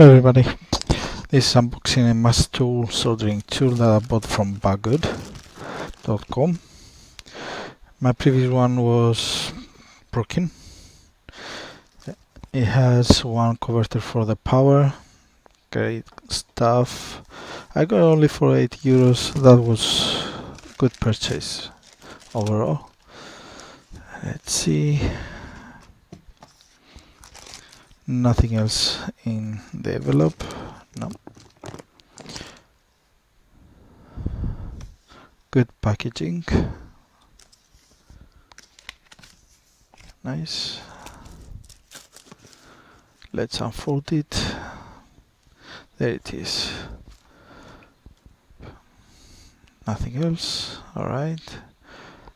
Hello everybody, this is unboxing a Mustool soldering tool that I bought from baggood.com. My previous one was broken. It has one converter for the power, great stuff. I got only for €8, that was good purchase overall. Let's see, nothing else in the envelope, no. Good packaging, nice. Let's unfold it. There it is. Nothing else. Alright.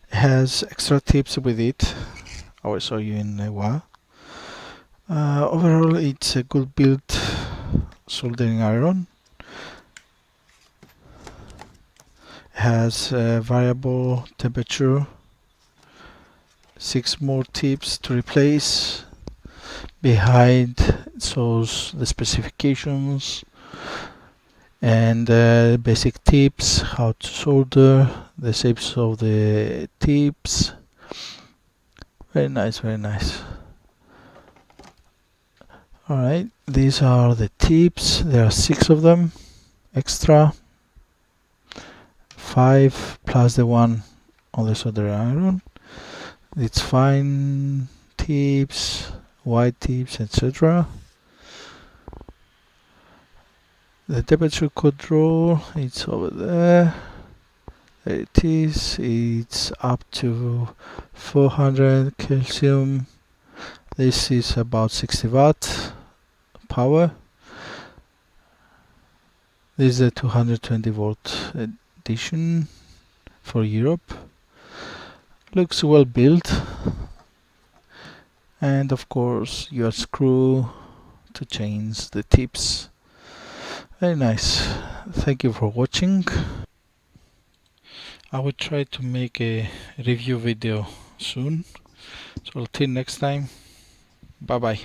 It has extra tips with it. I will show you in a while. Overall, it's a good built soldering iron. It has a variable temperature. 6 more tips to replace. Behind it shows the specifications and basic tips, how to solder, the shapes of the tips. Very nice, very nice. Alright, these are the tips. There are 6 of them extra, 5 plus the one on the soldering iron. It's fine tips, white tips, etc. The temperature control, it's over there. There it is. It's up to 400 Celsius. This is about 60 watt power. This is a 220 volt edition for Europe. Looks well built. And of course your screw to change the tips. Very nice. Thank you for watching. I will try to make a review video soon. So until next time, bye bye.